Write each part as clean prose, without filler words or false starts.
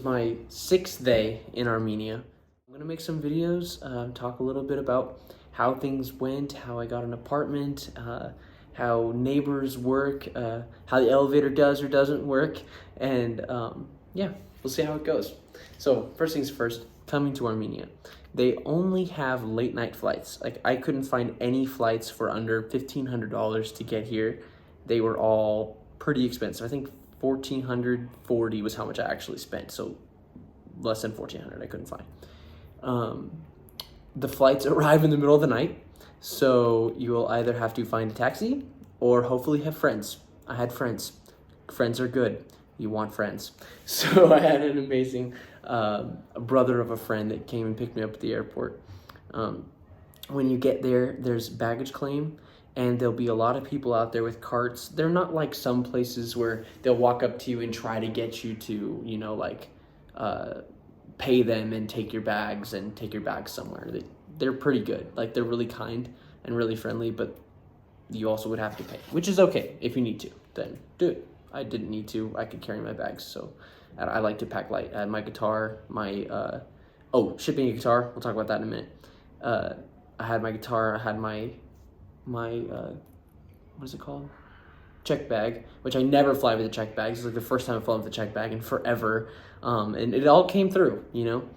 my 6th day in Armenia. I'm gonna make some videos, talk a little bit about how things went, how I got an apartment, how neighbors work, how the elevator does or doesn't work, and yeah, we'll see how it goes. So first things first, coming to Armenia. They only have late night flights. Like, I couldn't find any flights for under $1,500 to get here. They were all pretty expensive. I think $1,440 was how much I actually spent. So less than $1,400 I couldn't find. The flights arrive in the middle of the night. So you will either have to find a taxi or hopefully have friends. I had friends. Friends are good. You want friends. So I had an amazing brother of a friend that came and picked me up at the airport. When you get there, there's baggage claim, and there'll be a lot of people out there with carts. They're not like some places where they'll walk up to you and try to get you to, you know, like pay them and take your bags somewhere. They're pretty good. Like, they're really kind and really friendly, but you also would have to pay, which is okay. If you need to, then do it. I didn't need to. I could carry my bags, so I like to pack light. I had my guitar, my shipping a guitar. We'll talk about that in a minute. I had my guitar. I had my what is it called? Check bag, which I never fly with a check bag. It's like the first time I've flown with a check bag in forever, and it all came through. You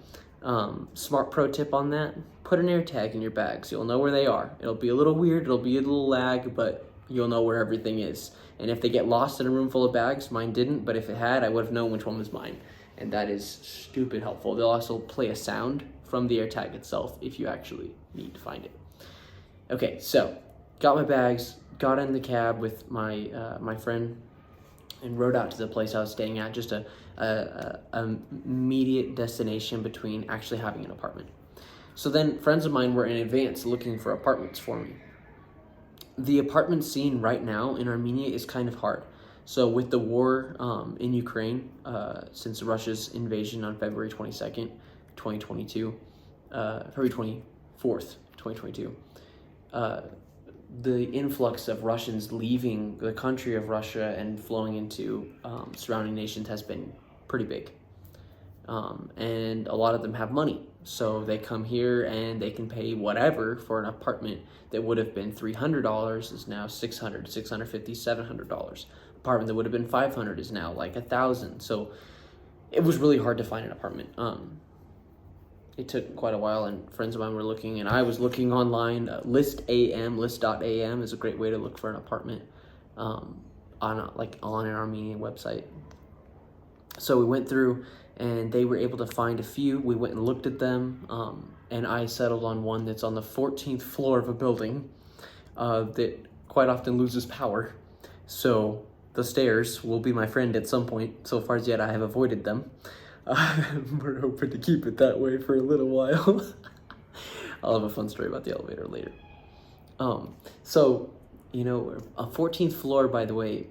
know, smart pro tip on that: put an air tag in your bags. You'll know where they are. It'll be a little weird. It'll be a little lag, but you'll know where everything is. And if they get lost in a room full of bags, mine didn't, but if it had, I would have known which one was mine. And that is stupid helpful. They'll also play a sound from the AirTag itself if you actually need to find it. Okay, so got my bags, got in the cab with my friend, and rode out to the place I was staying at, just a immediate destination between actually having an apartment. So then friends of mine were in advance looking for apartments for me. The apartment scene right now in Armenia is kind of hard. So with the war in Ukraine, since Russia's invasion on February 22nd, 2022, February 24th, 2022, the influx of Russians leaving the country of Russia and flowing into surrounding nations has been pretty big. And a lot of them have money. So they come here and they can pay whatever for an apartment that would have been $300 is now $600, $650, $700. Apartment that would have been $500 is now like $1,000. So it was really hard to find an apartment. It took quite a while, and friends of mine were looking, and I was looking online. List.am is a great way to look for an apartment on an Armenian website. So we went through, and they were able to find a few. We went and looked at them, and I settled on one that's on the 14th floor of a building that quite often loses power. So the stairs will be my friend at some point. So far as yet, I have avoided them. We're hoping to keep it that way for a little while. I'll have a fun story about the elevator later. So, you know, a 14th floor, by the way,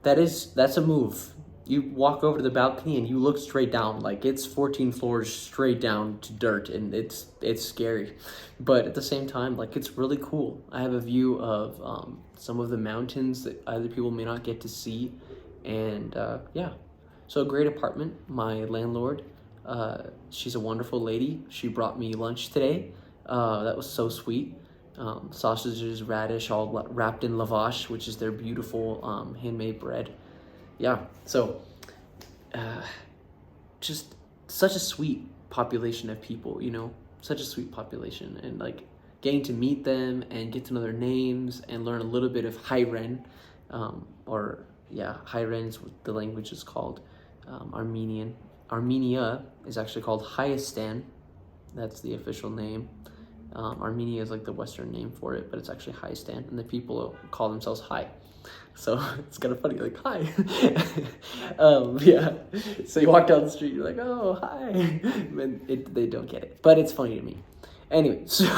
that's a move. You walk over to the balcony and you look straight down, like it's 14 floors straight down to dirt, and it's scary. But at the same time, like, it's really cool. I have a view of some of the mountains that other people may not get to see, and yeah. So a great apartment. My landlord, she's a wonderful lady. She brought me lunch today. That was so sweet. Sausages, radish, all wrapped in lavash, which is their beautiful handmade bread. Yeah, so just such a sweet population of people, you know, such a sweet population. And like getting to meet them and get to know their names and learn a little bit of Hairen, Hairen is what the language is called. Armenian. Armenia is actually called Hayastan. That's the official name. Armenia is like the Western name for it, but it's actually Hayastan, and the people call themselves Hai. So it's kind of funny, like, hi. Yeah. So you walk down the street, you're like, oh, hi. And they don't get it, but it's funny to me. Anyway, so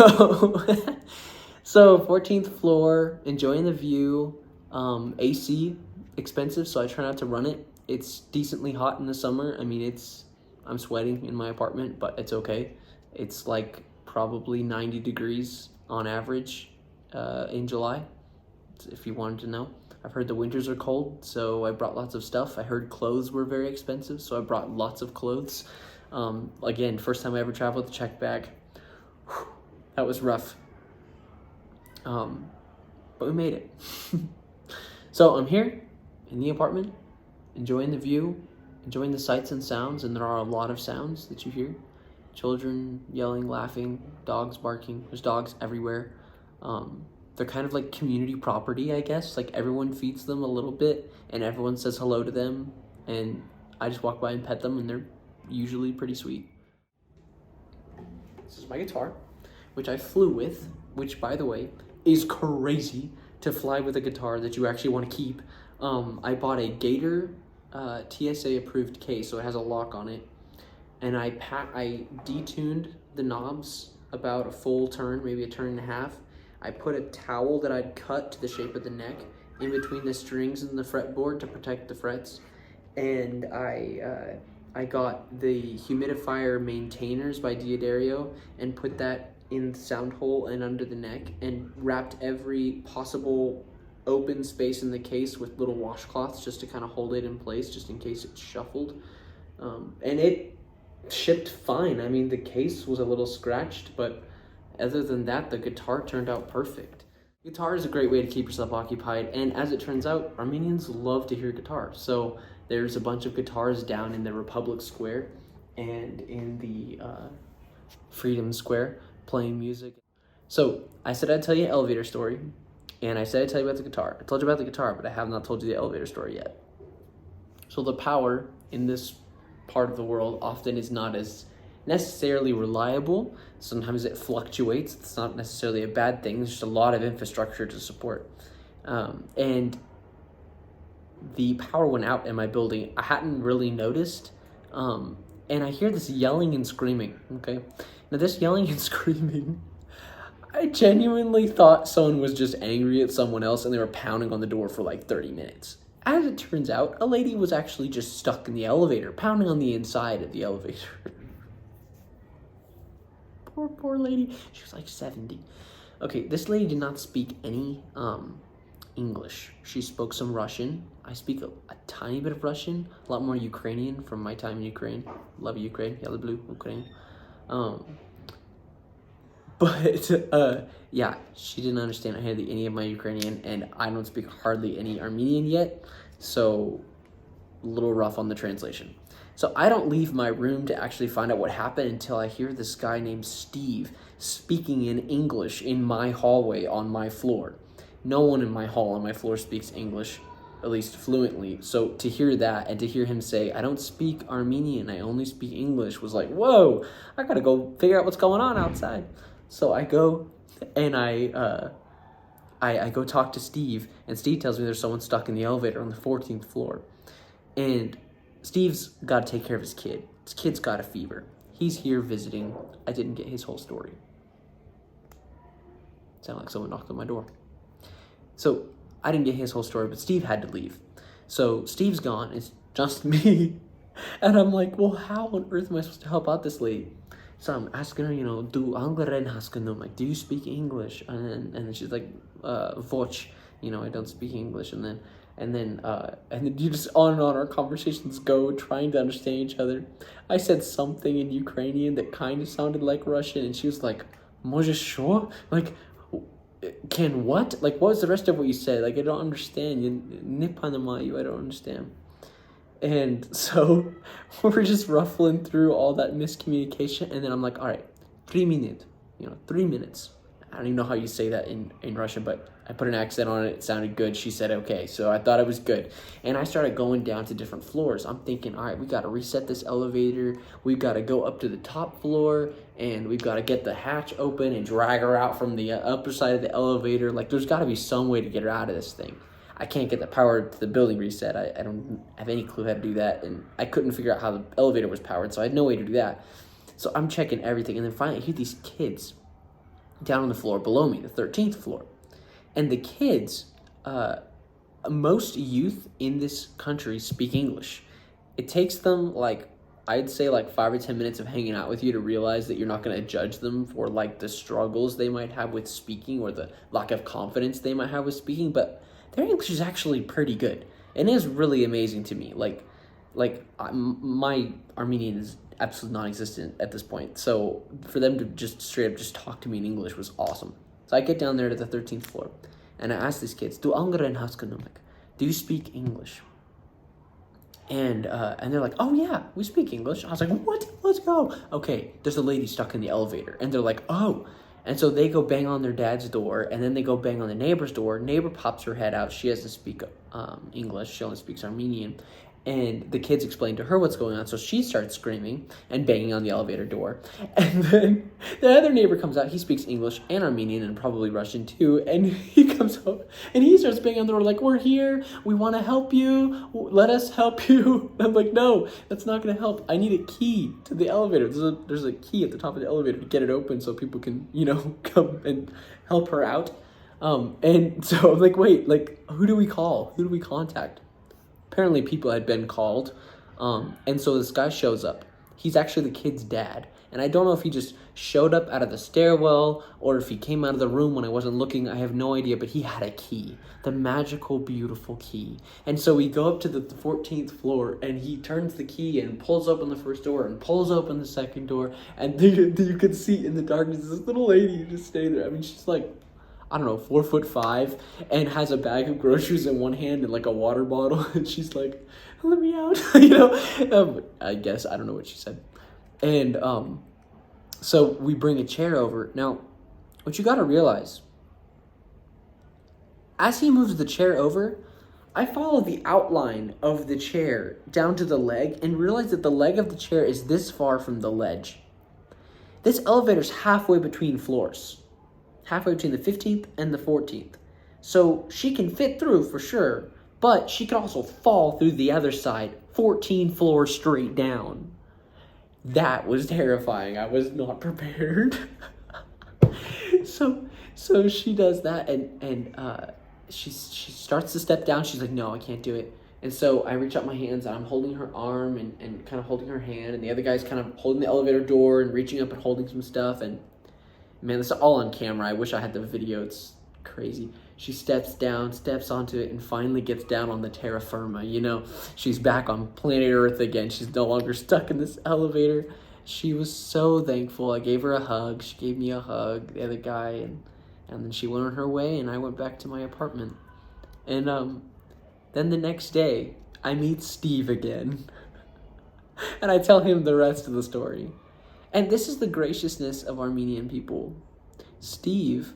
14th floor, enjoying the view. AC expensive, so I try not to run it. It's decently hot in the summer. I mean, I'm sweating in my apartment, but it's okay. It's like probably 90 degrees on average in July, if you wanted to know. I've heard the winters are cold, so I brought lots of stuff. I heard clothes were very expensive, so I brought lots of clothes. Again, first time I ever traveled with a check bag. Whew, that was rough. But we made it. So I'm here in the apartment, enjoying the view, enjoying the sights and sounds, and there are a lot of sounds that you hear. Children yelling, laughing, dogs barking. There's dogs everywhere. They're kind of like community property, I guess. Like everyone feeds them a little bit and everyone says hello to them. And I just walk by and pet them and they're usually pretty sweet. This is my guitar, which I flew with, which by the way, is crazy to fly with a guitar that you actually want to keep. I bought a Gator TSA approved case, so it has a lock on it. And I detuned the knobs about a full turn, maybe a turn and a half. I put a towel that I'd cut to the shape of the neck in between the strings and the fretboard to protect the frets. And I got the humidifier maintainers by Diodario and put that in the sound hole and under the neck and wrapped every possible open space in the case with little washcloths just to kind of hold it in place just in case it shuffled. And it shipped fine. I mean, the case was a little scratched, but other than that, the guitar turned out perfect. Guitar is a great way to keep yourself occupied, and as it turns out, Armenians love to hear guitar. So there's a bunch of guitars down in the Republic Square and in the Freedom Square playing music. So I said I'd tell you an elevator story, and I said I'd tell you about the guitar. I told you about the guitar, but I have not told you the elevator story yet. So the power in this part of the world often is not as necessarily reliable. Sometimes it fluctuates. It's not necessarily a bad thing. There's just a lot of infrastructure to support. And the power went out in my building. I hadn't really noticed. And I hear this yelling and screaming, okay? Now this yelling and screaming, I genuinely thought someone was just angry at someone else and they were pounding on the door for like 30 minutes. As it turns out, a lady was actually just stuck in the elevator, pounding on the inside of the elevator. Poor lady. She was like 70. Okay, this lady did not speak any English. She spoke some Russian. I speak a tiny bit of Russian, a lot more Ukrainian from my time in Ukraine. Love Ukraine, yellow blue, Ukraine. Yeah, she didn't understand hardly any of my Ukrainian, and I don't speak hardly any Armenian yet, so a little rough on the translation. So I don't leave my room to actually find out what happened until I hear this guy named Steve speaking in English in my hallway on my floor. No one in my hall on my floor speaks English, at least fluently. So to hear that and to hear him say, I don't speak Armenian, I only speak English, was like, whoa, I gotta go figure out what's going on outside. So I go and I go talk to Steve, and Steve tells me there's someone stuck in the elevator on the 14th floor. And Steve's got to take care of his kid. His kid's got a fever. He's here visiting. I didn't get his whole story. Sounded like someone knocked on my door. So I didn't get his whole story, but Steve had to leave. So Steve's gone. It's just me. And I'm like, well, how on earth am I supposed to help out this lady? So I'm asking her, I'm like, do you speak English? And then she's like, voch, I don't speak English. And then you just on and on our conversations go, trying to understand each other. I said something in Ukrainian that kind of sounded like Russian, and she was like, "Możesz що?" Like, can what? Like, what was the rest of what you said? Like, I don't understand. Не понимаю, I don't understand. And so we're just ruffling through all that miscommunication, and then I'm like, all right, 3 minutes. 3 minutes. I don't even know how you say that in Russian, but I put an accent on it. It sounded good. She said, okay. So I thought it was good. And I started going down to different floors. I'm thinking, all right, we got to reset this elevator. We've got to go up to the top floor, and we've got to get the hatch open and drag her out from the upper side of the elevator. Like, there's got to be some way to get her out of this thing. I can't get the power to the building reset. I don't have any clue how to do that. And I couldn't figure out how the elevator was powered, so I had no way to do that. So I'm checking everything. And then finally, I hear these kids down on the floor below me, the 13th floor. And the kids, most youth in this country speak English. It takes them I'd say 5 or 10 minutes of hanging out with you to realize that you're not going to judge them for the struggles they might have with speaking or the lack of confidence they might have with speaking. But their English is actually pretty good. And it is really amazing to me. My Armenian is absolutely non-existent at this point. So for them to just straight up just talk to me in English was awesome. So I get down there to the 13th floor, and I ask these kids, do you speak English? And they're like, oh yeah, we speak English. I was like, what? Let's go. Okay, there's a lady stuck in the elevator. And they're like, oh. And so they go bang on their dad's door, and then they go bang on the neighbor's door. Neighbor pops her head out. She doesn't speak English. She only speaks Armenian. And the kids explain to her what's going on. So she starts screaming and banging on the elevator door. And then the other neighbor comes out. He speaks English and Armenian and probably Russian too. And he comes up and he starts banging on the door like, we're here. We want to help you. Let us help you. And I'm like, no, that's not going to help. I need a key to the elevator. There's a key at the top of the elevator to get it open so people can, come and help her out. And so I'm like, wait, who do we call? Who do we contact? Apparently people had been called, and so this guy shows up. He's actually the kid's dad, and I don't know if he just showed up out of the stairwell or if he came out of the room when I wasn't looking. I have no idea, but he had a key, the magical, beautiful key. And so we go up to the 14th floor, and he turns the key and pulls open the first door and pulls open the second door, and you can see in the darkness this little lady just staying there. I mean, she's like, I don't know, 4'5", and has a bag of groceries in one hand and a water bottle, and she's like, let me out, I guess, I don't know what she said. And so we bring a chair over. Now, what you gotta realize, as he moves the chair over, I follow the outline of the chair down to the leg and realize that the leg of the chair is this far from the ledge. This elevator's halfway between floors. Halfway between the 15th and the 14th. So she can fit through for sure, but she can also fall through the other side, 14 floors straight down. That was terrifying. I was not prepared. So she does that, and she starts to step down. She's like, no, I can't do it. And so I reach out my hands, and I'm holding her arm and kind of holding her hand, and the other guy's kind of holding the elevator door and reaching up and holding some stuff, and man, this is all on camera. I wish I had the video. It's crazy. She steps down, steps onto it, and finally gets down on the terra firma. She's back on planet Earth again. She's no longer stuck in this elevator. She was so thankful. I gave her a hug. She gave me a hug, the other guy, and then she went on her way, and I went back to my apartment. And then the next day, I meet Steve again. And I tell him the rest of the story. And this is the graciousness of Armenian people. Steve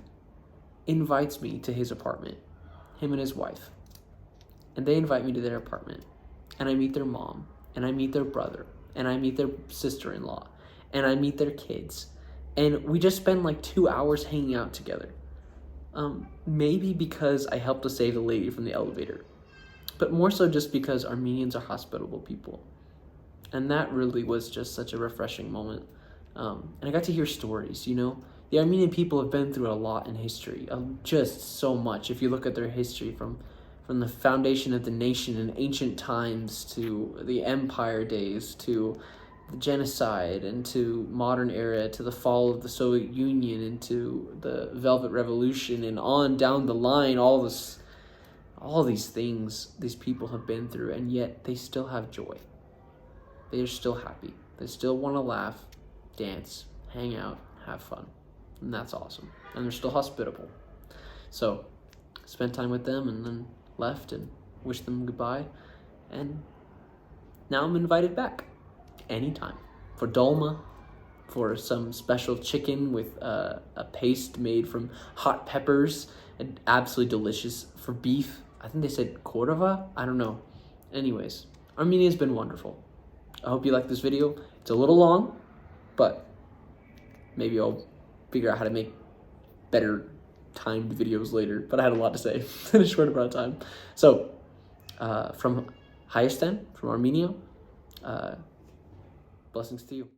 invites me to his apartment, him and his wife. And they invite me to their apartment. And I meet their mom, and I meet their brother, and I meet their sister-in-law, and I meet their kids. And we just spend 2 hours hanging out together. Maybe because I helped to save the lady from the elevator, but more so just because Armenians are hospitable people. And that really was just such a refreshing moment. And I got to hear stories, The Armenian people have been through a lot in history, just so much. If you look at their history from the foundation of the nation in ancient times to the empire days to the genocide and to modern era to the fall of the Soviet Union and to the Velvet Revolution and on down the line, all these things these people have been through, and yet they still have joy. They are still happy. They still want to laugh, dance, hang out, have fun. And that's awesome. And they're still hospitable. So, spent time with them and then left and wished them goodbye. And now I'm invited back anytime for dolma, for some special chicken with a paste made from hot peppers and absolutely delicious. For beef, I think they said korva? I don't know. Anyways, Armenia's been wonderful. I hope you like this video. It's a little long, but maybe I'll figure out how to make better timed videos later. But I had a lot to say in a short amount of time. So, from Hayastan, from Armenia, blessings to you.